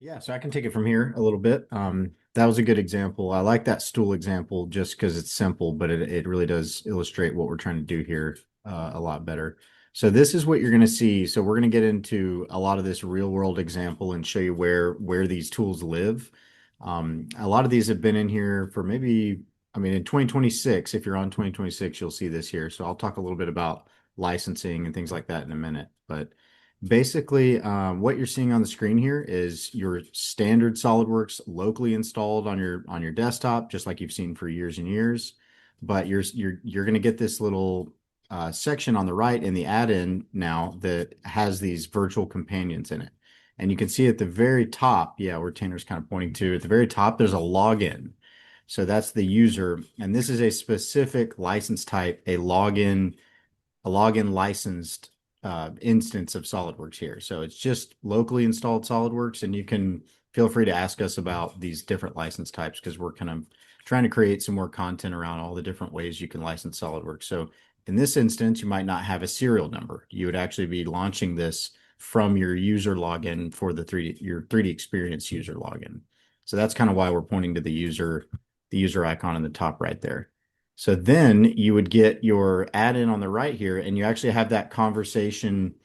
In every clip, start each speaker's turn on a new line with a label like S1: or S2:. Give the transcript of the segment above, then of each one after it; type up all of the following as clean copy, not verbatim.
S1: Yeah, so I can take it from here a little bit. That was a good example. I like that stool example just because it's simple, but it really does illustrate what we're trying to do here a lot better. So this is what you're going to see. So we're going to get into a lot of this real world example and show you where these tools live. A lot of these have been in here for maybe, I mean, in 2026, if you're on 2026, you'll see this here. So I'll talk a little bit about licensing and things like that in a minute. But basically, what you're seeing on the screen here is your standard SolidWorks locally installed on your desktop, just like you've seen for years and years. But you're going to get this little section on the right in the add-in now that has these virtual companions in it. And you can see at the very top, yeah, where Tanner's kind of pointing to, at the very top, there's a login. So that's the user, and this is a specific license type, a login licensed instance of SolidWorks here. So it's just locally installed SolidWorks, and you can feel free to ask us about these different license types because we're kind of trying to create some more content around all the different ways you can license SolidWorks. So in this instance, you might not have a serial number. You would actually be launching this from your user login for your 3D Experience user login. So that's kind of why we're pointing to the user icon in the top right there. So then you would get your add-in on the right here, and you actually have that conversation,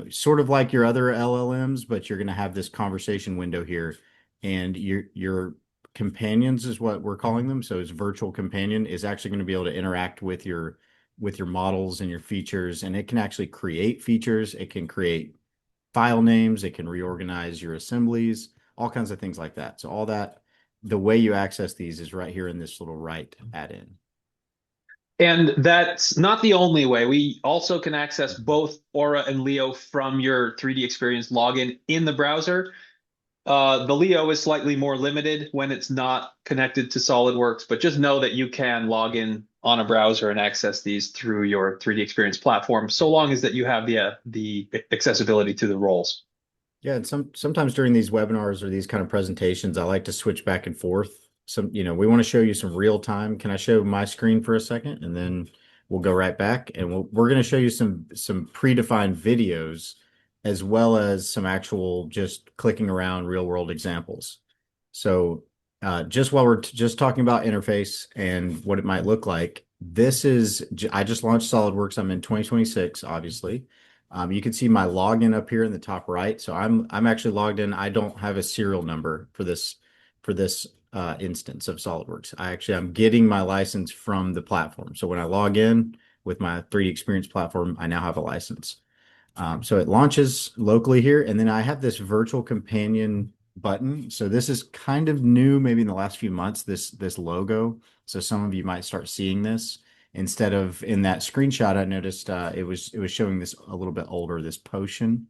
S1: sort of like your other LLMs, but you're going to have this conversation window here, and your companions is what we're calling them. So it's virtual companion is actually going to be able to interact with your models and your features, and it can actually create features. It can create file names. It can reorganize your assemblies, all kinds of things like that. So all that, the way you access these is right here in this little right add-in.
S2: And that's not the only way. We also can access both Aura and Leo from your 3D Experience login in the browser. The Leo is slightly more limited when it's not connected to SolidWorks, but just know that you can log in on a browser and access these through your 3D Experience platform, so long as that you have the accessibility to the roles.
S1: Yeah, and sometimes during these webinars or these kind of presentations, I like to switch back and forth. We want to show you some real time. Can I show my screen for a second, and then we'll go right back, and we're going to show you some predefined videos as well as some actual just clicking around real world examples. So just while we're just talking about interface and what it might look like, I just launched SolidWorks. I'm in 2026, obviously. You can see my login up here in the top right. So I'm actually logged in. I don't have a serial number for this instance of SolidWorks. I'm getting my license from the platform. So when I log in with my 3D Experience platform, I now have a license. So it launches locally here, and then I have this virtual companion button. So this is kind of new, maybe in the last few months, this logo. So some of you might start seeing this instead of in that screenshot. I noticed it was showing this a little bit older, this potion,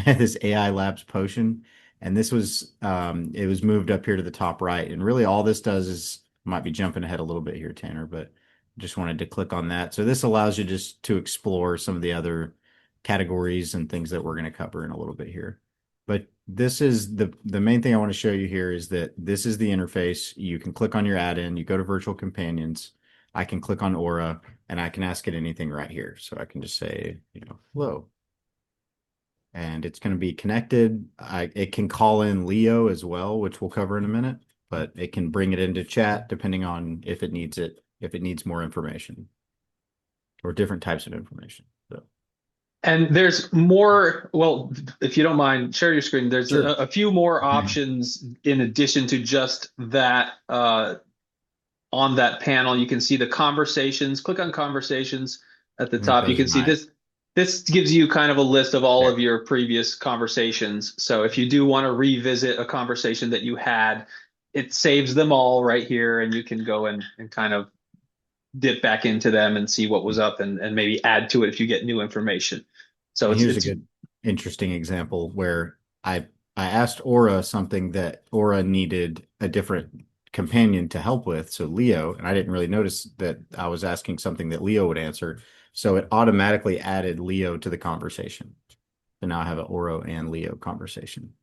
S1: this AI Labs potion, and it was moved up here to the top right. And really, all this does is might be jumping ahead a little bit here, Tanner, but just wanted to click on that. So this allows you just to explore some of the other categories and things that we're going to cover in a little bit here. But this is the main thing I want to show you here is that this is the interface. You can click on your add-in, you go to virtual companions. I can click on Aura and I can ask it anything right here. So I can just say, hello. And it's going to be connected. It can call in Leo as well, which we'll cover in a minute, but it can bring it into chat depending on if it needs more information or different types of information. So
S2: And there's more, well, if you don't mind, share your screen. There's
S1: sure.
S2: a few more options in addition to just that on that panel. You can see the conversations. Click on conversations at the
S1: I think
S2: top. You
S1: those are
S2: can see
S1: my
S2: this gives you kind of a list of all of
S1: there.
S2: your previous conversations. So if you do want to revisit a conversation that you had, it saves them all right here, and you can go and kind of dip back into them and see what was up and maybe add to it if you get new information. So
S1: And
S2: it's
S1: here's a
S2: it's
S1: good, interesting example where I asked Aura something that Aura needed a different companion to help with, so Leo, and I didn't really notice that I was asking something that Leo would answer. So it automatically added Leo to the conversation. So now I have an Aura and Leo conversation.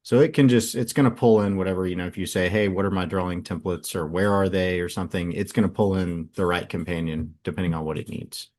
S1: So it's going to pull in whatever, if you say, hey, what are my drawing templates or where are they or something, it's going to pull in the right companion depending on what it needs.